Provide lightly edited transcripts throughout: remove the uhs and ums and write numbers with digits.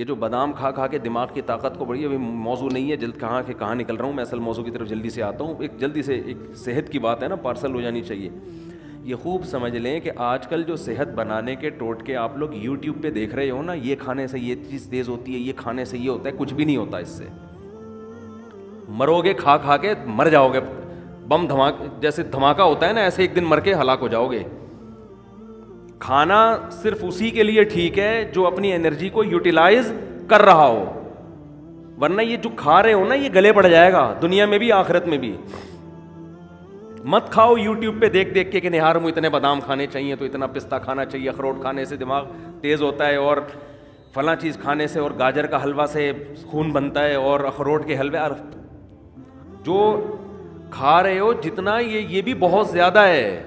یہ جو بادام کھا کھا کے دماغ کی طاقت کو بڑھی، ابھی موضوع نہیں ہے، جلد کہاں کہ کہاں نکل رہا ہوں میں، اصل موضوع کی طرف جلدی سے آتا ہوں. ایک جلدی سے ایک صحت کی بات ہے نا، پارسل ہو جانی چاہیے. یہ خوب سمجھ لیں کہ آج کل جو صحت بنانے کے ٹوٹکے آپ لوگ یوٹیوب پہ دیکھ رہے ہو نا، یہ کھانے سے یہ چیز تیز ہوتی ہے، یہ کھانے سے یہ ہوتا ہے، کچھ بھی نہیں ہوتا. اس سے مرو گے، کھا کھا کے مر جاؤ گے. بم دھماکہ جیسے دھماکہ ہوتا ہے نا، ایسے ایک دن مر کے ہلاک ہو جاؤ گے. کھانا صرف اسی کے لیے ٹھیک ہے جو اپنی انرجی کو یوٹیلائز کر رہا ہو، ورنہ یہ جو کھا رہے ہو نا، یہ گلے پڑ جائے گا دنیا میں بھی آخرت میں بھی. مت کھاؤ یوٹیوب پہ دیکھ دیکھ کے کہ نہار مجھ اتنے بادام کھانے چاہیے تو اتنا پستہ کھانا چاہیے، اخروٹ کھانے سے دماغ تیز ہوتا ہے، اور فلاں چیز کھانے سے، اور گاجر کا حلوہ سے خون بنتا ہے، اور اخروٹ کے حلوے. جو کھا رہے ہو جتنا یہ بھی بہت زیادہ ہے.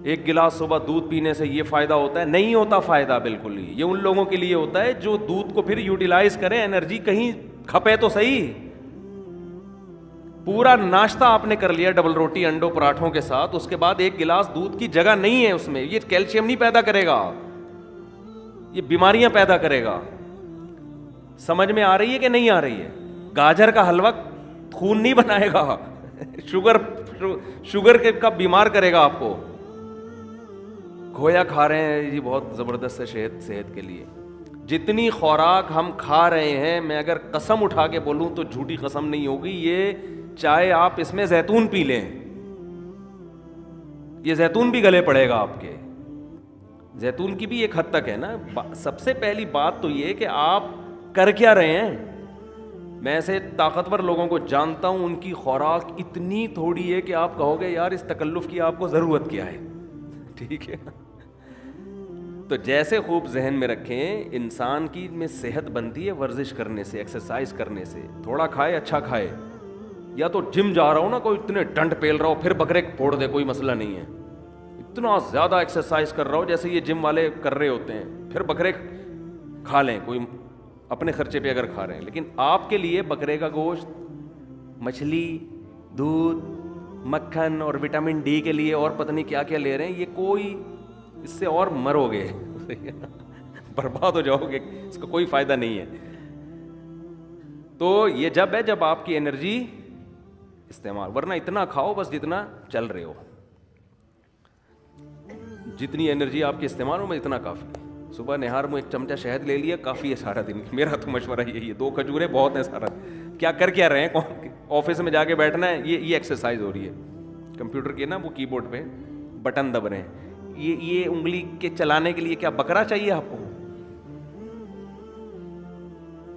ایک گلاس صبح دودھ پینے سے یہ فائدہ ہوتا ہے؟ نہیں ہوتا فائدہ بالکل ہی. یہ ان لوگوں کے لیے ہوتا ہے جو دودھ کو پھر یوٹیلائز کریں، انرجی کہیں کھپے تو صحیح. پورا ناشتہ آپ نے کر لیا ڈبل روٹی انڈوں پراٹھوں کے ساتھ، اس کے بعد ایک گلاس دودھ کی جگہ نہیں ہے اس میں. یہ کیلشیم نہیں پیدا کرے گا، یہ بیماریاں پیدا کرے گا. سمجھ میں آ رہی ہے کہ نہیں آ رہی ہے؟ گاجر کا حلوہ خون نہیں بنائے گا، شوگر کا بیمار کرے گا آپ کو. کھویا کھا رہے ہیں جی، بہت زبردست ہے صحت کے لیے. جتنی خوراک ہم کھا رہے ہیں، میں اگر قسم اٹھا کے بولوں تو جھوٹی قسم نہیں ہوگی، یہ چاہے آپ اس میں زیتون پی لیں، یہ زیتون بھی گلے پڑے گا آپ کے. زیتون کی بھی ایک حد تک ہے نا. سب سے پہلی بات تو یہ کہ آپ کر کیا رہے ہیں. میں ایسے طاقتور لوگوں کو جانتا ہوں، ان کی خوراک اتنی تھوڑی ہے کہ آپ کہو گے یار اس تکلف کی آپ کو ضرورت کیا ہے. ٹھیک ہے. تو جیسے خوب ذہن میں رکھیں، انسان کی میں صحت بنتی ہے ورزش کرنے سے، ایکسرسائز کرنے سے. تھوڑا کھائے، اچھا کھائے. یا تو جم جا رہا ہو نا، کوئی اتنے ڈنڈ پیل رہا ہو، پھر بکرے پھوڑ دے، کوئی مسئلہ نہیں ہے. اتنا زیادہ ایکسرسائز کر رہا ہو جیسے یہ جم والے کر رہے ہوتے ہیں، پھر بکرے کھا لیں، کوئی اپنے خرچے پہ اگر کھا رہے ہیں. لیکن آپ کے لیے بکرے کا گوشت، مچھلی، دودھ، مکھن اور وٹامن ڈی کے لیے اور پتہ نہیں کیا کیا لے رہے ہیں. یہ کوئی اس سے اور مرو گے، برباد ہو جاؤ گے، اس کا کوئی فائدہ نہیں ہے. تو یہ جب ہے جب آپ کی انرجی استعمال، ورنہ اتنا کھاؤ بس جتنا چل رہے ہو، جتنی انرجی آپ کی استعمال ہو میں اتنا کافی. صبح نہار میں ایک چمچہ شہد لے لیا، کافی ہے سارا دن. میرا تو مشورہ یہی ہے، 2 کھجوریں بہت ہیں سارا. کیا کر کیا رہے ہیں؟ آفس میں جا کے بیٹھنا ہے، یہ ایکسرسائز ہو رہی ہے. کمپیوٹر کے نا وہ کی بورڈ پہ بٹن دب رہے ہیں، یہ انگلی کے چلانے کے لیے کیا بکرا چاہیے آپ کو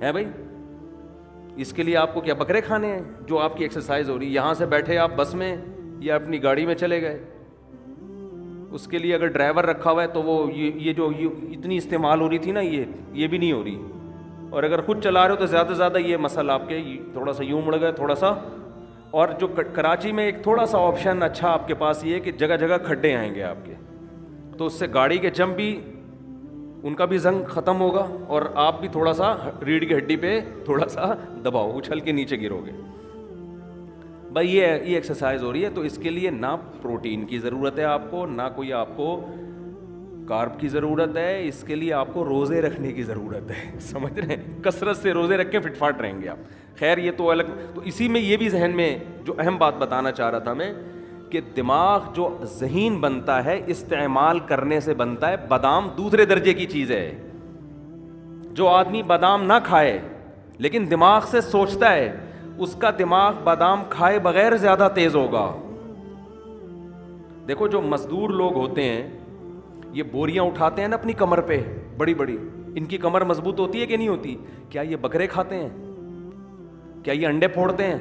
ہے بھائی؟ اس کے لیے آپ کو کیا بکرے کھانے ہیں جو آپ کی ایکسرسائز ہو رہی ہے؟ یہاں سے بیٹھے آپ بس میں یا اپنی گاڑی میں چلے گئے، اس کے لیے اگر ڈرائیور رکھا ہوا ہے تو وہ یہ جو اتنی استعمال ہو رہی تھی نا، یہ بھی نہیں ہو رہی. اور اگر خود چلا رہے ہو تو زیادہ سے زیادہ یہ مسئلہ آپ کے تھوڑا سا یوں مڑ گئے، تھوڑا سا. اور جو کراچی میں ایک تھوڑا سا آپشن اچھا آپ کے پاس یہ ہے کہ جگہ جگہ کھڈے آئیں گے آپ کے، تو اس سے گاڑی کے جم بھی ان کا بھی زنگ ختم ہوگا، اور آپ بھی تھوڑا سا ریڑھ کی ہڈی پہ تھوڑا سا دباؤ، اچھل کے نیچے گرو گے. بھائی یہ ایکسرسائز ہو رہی ہے، تو اس کے لیے نہ پروٹین کی ضرورت ہے آپ کو، نہ کوئی آپ کو کارب کی ضرورت ہے. اس کے لیے آپ کو روزے رکھنے کی ضرورت ہے. سمجھ رہے ہیں؟ کثرت سے روزے رکھ کے فٹ فاٹ رہیں گے آپ. خیر یہ تو الگ. تو اسی میں یہ بھی ذہن میں جو اہم بات بتانا چاہ رہا تھا میں، کہ دماغ جو ذہین بنتا ہے استعمال کرنے سے بنتا ہے. بادام دوسرے درجے کی چیز ہے. جو آدمی بادام نہ کھائے لیکن دماغ سے سوچتا ہے، اس کا دماغ بادام کھائے بغیر زیادہ تیز ہوگا. دیکھو جو مزدور لوگ ہوتے ہیں، یہ بوریاں اٹھاتے ہیں نا اپنی کمر پہ بڑی بڑی، ان کی کمر مضبوط ہوتی ہے کہ نہیں ہوتی؟ کیا یہ بکرے کھاتے ہیں؟ کیا یہ انڈے پھوڑتے ہیں؟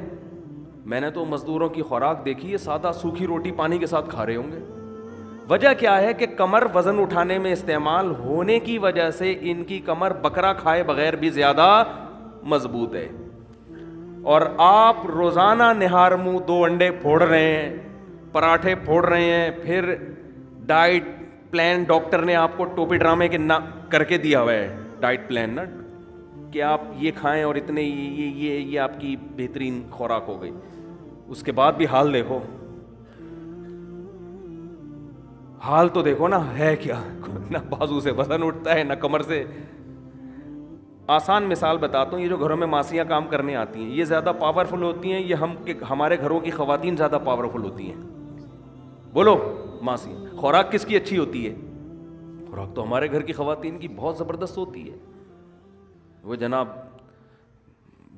میں نے تو مزدوروں کی خوراک دیکھی ہے، سادہ سوکھی روٹی پانی کے ساتھ کھا رہے ہوں گے. وجہ کیا ہے کہ کمر وزن اٹھانے میں استعمال ہونے کی وجہ سے ان کی کمر بکرا کھائے بغیر بھی زیادہ مضبوط ہے. اور آپ روزانہ نہار منہ 2 انڈے پھوڑ رہے ہیں، پراٹھے پھوڑ رہے ہیں، پھر ڈائٹ پلان ڈاکٹر نے آپ کو ٹوپی ڈرامے کے کر کے دیا ہوا ہے، ڈائٹ پلان نا، کہ آپ یہ کھائیں اور اتنے یہ آپ کی بہترین خوراک ہو گئی. اس کے بعد بھی حال دیکھو، حال تو دیکھو نا ہے کیا. نہ بازو سے وزن اٹھتا ہے، نہ کمر سے. آسان مثال بتاتا ہوں، یہ جو گھروں میں ماسیاں کام کرنے آتی ہیں یہ زیادہ پاورفل ہوتی ہیں، یہ ہمارے گھروں کی خواتین زیادہ پاورفل ہوتی ہیں؟ بولو ماسیاں۔ خوراک کس کی اچھی ہوتی ہے؟ خوراک تو ہمارے گھر کی خواتین کی بہت زبردست ہوتی ہے۔ وہ جناب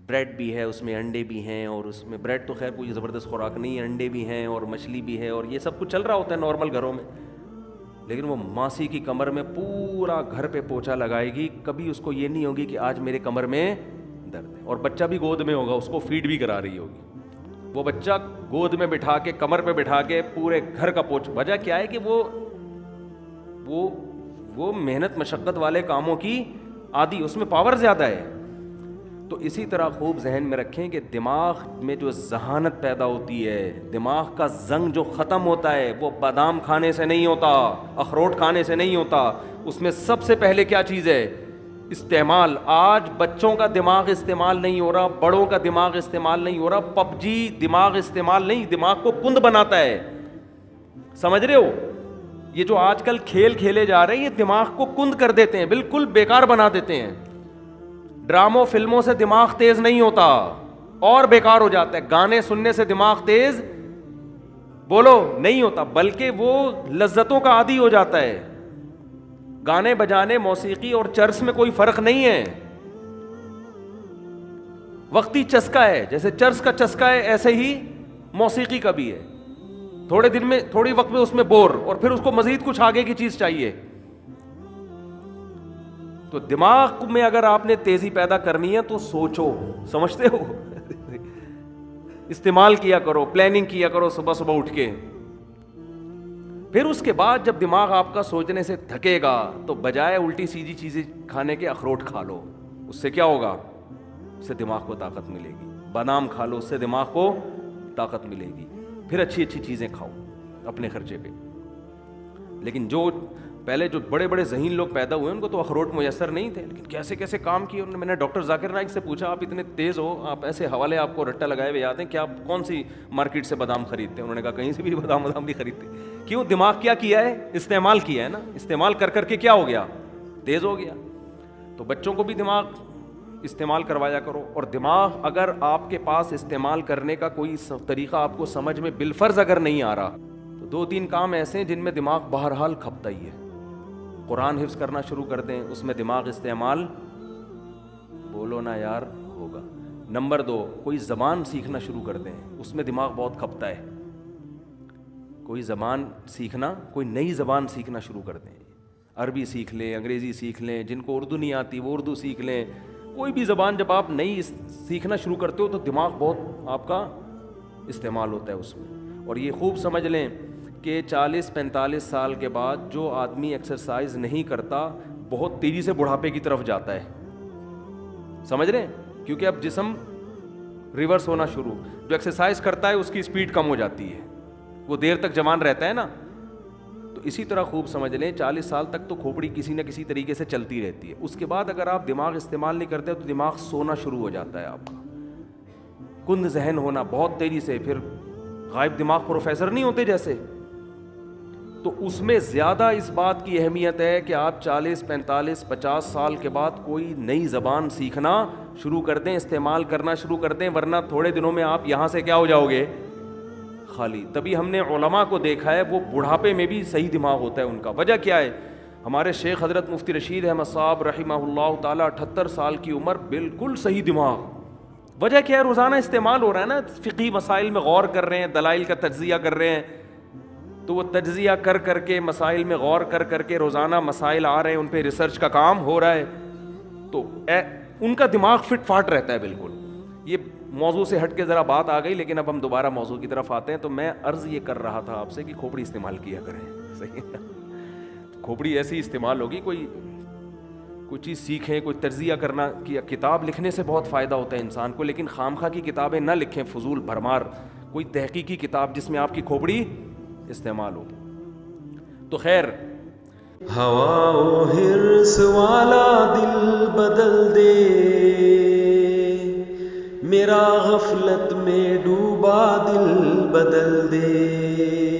بریڈ بھی ہے، اس میں انڈے بھی ہیں، اور اس میں بریڈ تو خیر کوئی زبردست خوراک نہیں ہے، انڈے بھی ہیں اور مچھلی بھی ہے، اور یہ سب کچھ چل رہا ہوتا ہے نارمل گھروں میں، لیکن وہ ماسی کی کمر میں پورا گھر پہ پوچھا لگائے گی، کبھی اس کو یہ نہیں ہوگی کہ آج میرے کمر میں درد ہے، اور بچہ بھی گود میں ہوگا، اس کو فیڈ بھی کرا رہی ہوگی، وہ بچہ گود میں بٹھا کے کمر پہ بٹھا کے پورے گھر کا پوچھ۔ وجہ کیا ہے کہ وہ محنت مشقت والے کاموں کی عادی، اس میں پاور زیادہ ہے۔ تو اسی طرح خوب ذہن میں رکھیں کہ دماغ میں جو ذہانت پیدا ہوتی ہے، دماغ کا زنگ جو ختم ہوتا ہے، وہ بادام کھانے سے نہیں ہوتا، اخروٹ کھانے سے نہیں ہوتا، اس میں سب سے پہلے کیا چیز ہے؟ استعمال۔ آج بچوں کا دماغ استعمال نہیں ہو رہا، بڑوں کا دماغ استعمال نہیں ہو رہا، پب جی دماغ استعمال نہیں، دماغ کو کند بناتا ہے، سمجھ رہے ہو؟ یہ جو آج کل کھیل کھیلے جا رہے ہیں یہ دماغ کو کند کر دیتے ہیں، بالکل بیکار بنا دیتے ہیں۔ ڈراموں فلموں سے دماغ تیز نہیں ہوتا اور بیکار ہو جاتا ہے، گانے سننے سے دماغ تیز بولو نہیں ہوتا، بلکہ وہ لذتوں کا عادی ہو جاتا ہے۔ گانے بجانے، موسیقی اور چرس میں کوئی فرق نہیں ہے، وقتی چسکا ہے، جیسے چرس کا چسکا ہے ایسے ہی موسیقی کا بھی ہے، تھوڑے دن میں تھوڑی وقت میں اس میں بور، اور پھر اس کو مزید کچھ آگے کی چیز چاہیے۔ تو دماغ میں اگر آپ نے تیزی پیدا کرنی ہے تو سوچو، سمجھتے ہو، استعمال کیا کرو، پلاننگ کیا کرو صبح صبح اٹھ کے۔ پھر اس کے بعد جب دماغ آپ کا سوچنے سے تھکے گا تو بجائے الٹی سیدھی چیزیں کھانے کے اخروٹ کھا لو، اس سے کیا ہوگا؟ اس سے دماغ کو طاقت ملے گی۔ بادام کھا لو، اس سے دماغ کو طاقت ملے گی۔ پھر اچھی اچھی چیزیں کھاؤ اپنے خرچے پہ۔ لیکن جو پہلے جو بڑے بڑے ذہین لوگ پیدا ہوئے ان کو تو اخروٹ میسر نہیں تھے، لیکن کیسے کیسے کام کیے انہوں نے۔ میں نے ڈاکٹر ذاکر نائک سے پوچھا، آپ اتنے تیز ہو، آپ ایسے حوالے آپ کو رٹا لگائے ہوئے یاد ہیں کہ آپ کون سی مارکیٹ سے بادام خریدتے ہیں؟ انہوں نے کہا کہیں سے بھی بادام نہیں خریدتے۔ کیوں؟ دماغ کیا کیا ہے؟ استعمال کیا ہے نا، استعمال کر کر کے کیا ہو گیا؟ تیز ہو گیا۔ تو بچوں کو بھی دماغ استعمال کروایا کرو، اور دماغ اگر آپ کے پاس استعمال کرنے کا کوئی طریقہ آپ کو سمجھ میں بالفرض اگر نہیں آ رہا تو دو تین کام ایسے ہیں جن میں دماغ بہرحال کھپتا ہی ہے۔ قرآن حفظ کرنا شروع کر دیں، اس میں دماغ استعمال بولو نا یار ہوگا۔ نمبر 2، کوئی زبان سیکھنا شروع کر دیں، اس میں دماغ بہت کھپتا ہے۔ کوئی زبان سیکھنا، کوئی نئی زبان سیکھنا شروع کر دیں، عربی سیکھ لیں، انگریزی سیکھ لیں، جن کو اردو نہیں آتی وہ اردو سیکھ لیں۔ کوئی بھی زبان جب آپ نئی سیکھنا شروع کرتے ہو تو دماغ بہت آپ کا استعمال ہوتا ہے اس میں۔ اور یہ خوب سمجھ لیں کہ 40-45 سال کے بعد جو آدمی ایکسرسائز نہیں کرتا بہت تیزی سے بڑھاپے کی طرف جاتا ہے، سمجھ رہے ہیں؟ کیونکہ اب جسم ریورس ہونا شروع، جو ایکسرسائز کرتا ہے اس کی سپیڈ کم ہو جاتی ہے، وہ دیر تک جوان رہتا ہے نا۔ تو اسی طرح خوب سمجھ لیں 40 سال تک تو کھوپڑی کسی نہ کسی طریقے سے چلتی رہتی ہے، اس کے بعد اگر آپ دماغ استعمال نہیں کرتے تو دماغ سونا شروع ہو جاتا ہے، آپ کا کند ذہن ہونا بہت تیزی سے، پھر غائب دماغ پروفیسر نہیں ہوتے جیسے۔ تو اس میں زیادہ اس بات کی اہمیت ہے کہ آپ 40 45 50 سال کے بعد کوئی نئی زبان سیکھنا شروع کر دیں، استعمال کرنا شروع کر دیں، ورنہ تھوڑے دنوں میں آپ یہاں سے کیا ہو جاؤ گے؟ خالی۔ تبھی ہم نے علماء کو دیکھا ہے وہ بڑھاپے میں بھی صحیح دماغ ہوتا ہے ان کا۔ وجہ کیا ہے؟ ہمارے شیخ حضرت مفتی رشید احمد صاحب رحمہ اللہ تعالیٰ 78 سال کی عمر، بالکل صحیح دماغ۔ وجہ کیا ہے؟ روزانہ استعمال ہو رہا ہے نا، فقہی مسائل میں غور کر رہے ہیں، دلائل کا تجزیہ کر رہے ہیں، تو وہ تجزیہ کر کر کے مسائل میں غور کر کر کے روزانہ مسائل آ رہے ہیں، ان پہ ریسرچ کا کام ہو رہا ہے، تو ان کا دماغ فٹ فاٹ رہتا ہے بالکل۔ یہ موضوع سے ہٹ کے ذرا بات آ گئی، لیکن اب ہم دوبارہ موضوع کی طرف آتے ہیں۔ تو میں عرض یہ کر رہا تھا آپ سے کہ کھوپڑی استعمال کیا کریں، صحیح ہے؟ کھوپڑی ایسی استعمال ہوگی، کوئی چیز سیکھیں، کوئی تجزیہ کرنا، کتاب لکھنے سے بہت فائدہ ہوتا ہے انسان کو، لیکن خامخواہ کی کتابیں نہ لکھیں، فضول بھرمار، کوئی تحقیقی کتاب جس میں آپ کی کھوپڑی استعمال ہو۔ تو خیر، ہوا و حرص والا دل بدل دے، میرا غفلت میں ڈوبا دل بدل دے۔